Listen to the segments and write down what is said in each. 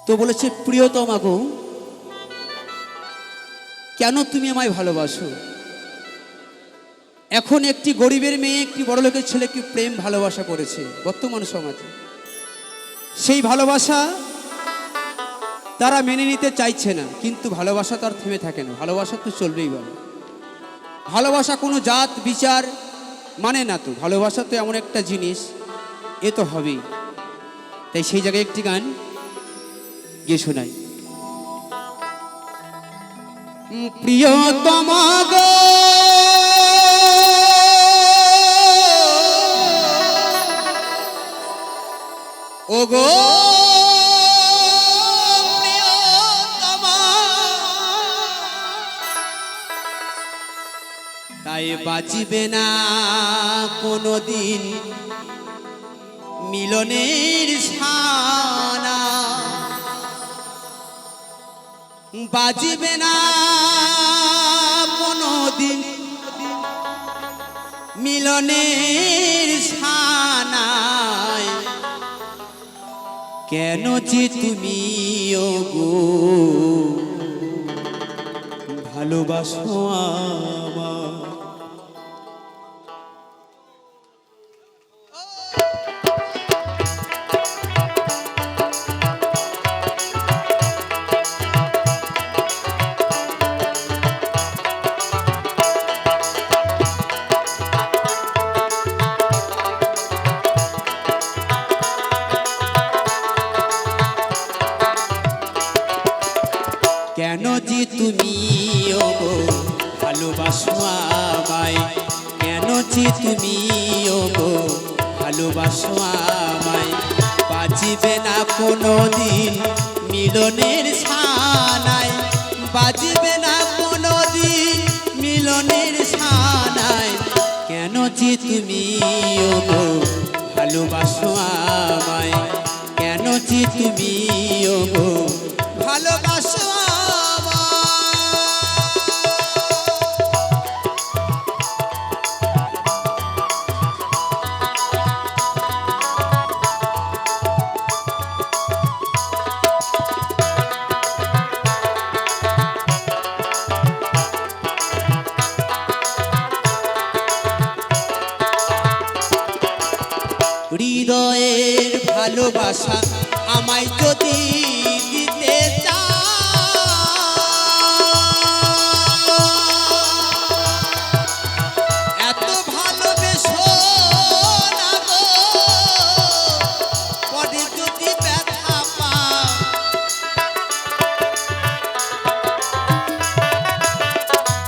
তো বলেছে, প্রিয়তমা গো, কেন তুমি আমায় ভালোবাসো? এখন একটি গরিবের মেয়ে একটি বড় লোকের ছেলেকে প্রেম ভালোবাসা করেছে বর্তমান সমাজে। সেই ভালোবাসা তারা মেনে নিতে চাইছে না, কিন্তু ভালোবাসা তো আর থেমে থাকে না, ভালোবাসা তো চলবেই। বলে ভালোবাসা কোনো জাত বিচার মানে না, তো ভালোবাসা তো এমন একটা জিনিস, এ তো হবেই। তাই সেই জায়গায় একটি গান গিয়ে শোনাই। প্রিয়তমা গো, ও গো প্রিয়তমা, তাই বাঁচিবে না কোনদিন মিলনের ছানা, বাজিবে না কোনদিন মিলনের ছানায়। কেন যে তুমি ও গো ভালোবাসো আমায়? কেন যে তুমি ও গো ভালোবাসো আমায়? কেন যে তুমি ও গো ভালোবাসো আমায়? বাজিবে না কোনদিন মিলনের ছানায়, বাজিবে না কোনদিন মিলনের ছানায়। কেন যে তুমি ও গো ভালোবাসো আমায়? কেন যে তুমি ও গো ভালোবাসো? হৃদয়ের ভালোবাসা আমায় যদি দিতে চাও, এত ভালোবেসো না গো, পরে যদি ব্যথা পাও।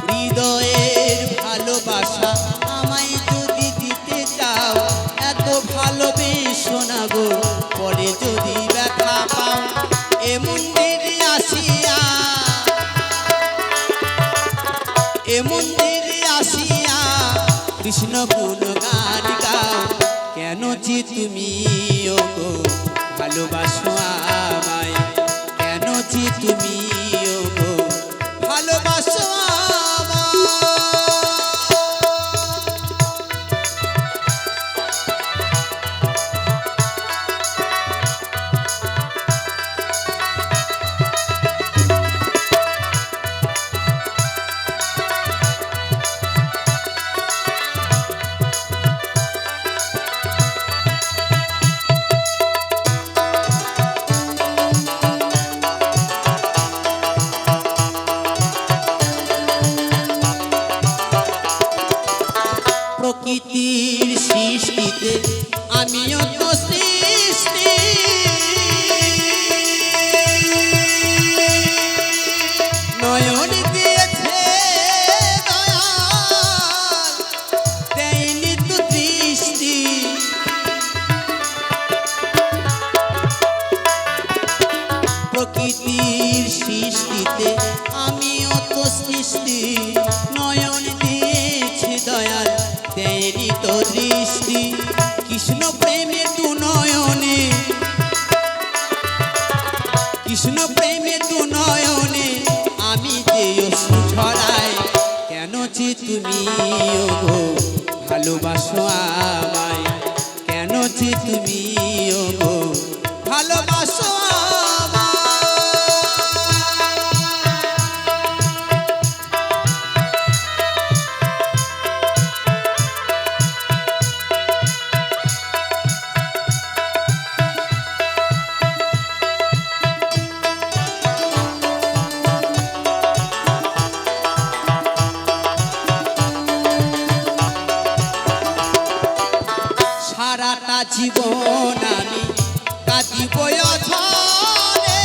হৃদয়ের ভালোবাসা আমায় যদি দিতে চাও, এত ভালোবেসো না গো, পরে যদি ব্যথা পাও। এ মন্দিরে আসিয়া, এ মন্দিরে আসিয়া কৃষ্ণ গুণ গান গাও। কেন যে তুমি ও গো ভালোবাসো আমায়? কেন যে তুমি ও গো ভালোবাসো আমায়? প্রকৃতির সৃষ্টিতে আমিও তো সৃষ্টি, নয়ন দিয়েছে দয়াল, দেয়নি তো দৃষ্টি। প্রকৃতির সৃষ্টিতে আমিও তো সৃষ্টি, নয়ন দিয়েছে দয়াল, দেয়নি তো দৃষ্টি। কৃষ্ণ প্রেমে তু নয়নে, কৃষ্ণ প্রেমে তু নয়নে আমি যে অশ্রু ঝরাই। কেন যে তুমি ও গো ভালোবাসো আমায়? কেন যে তুমি ও গো ভালোবাসো আমায়? জীবন আমি কাটিব অঝরে।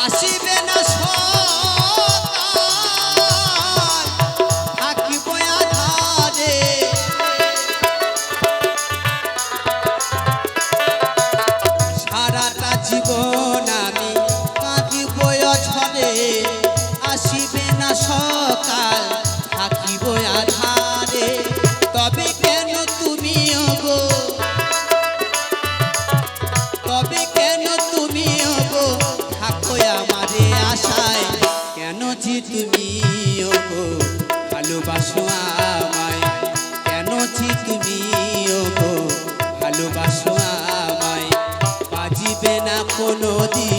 আসিবে না সকাল থাকিব আধারে। সারাটা জীবন আমি কাটিব অঝরে। আসিবে না সকাল থাকিব আধারে। তবে কেন তুমি ওগো, তবে কেন তুমি ওগো থাকো আমারে আশায়। কেন যে তুমি ওগো ভালোবাসো আমায়। কেন যে তুমি ওগো ভালোবাসো আমায়। বাজিবে না কোনো দিন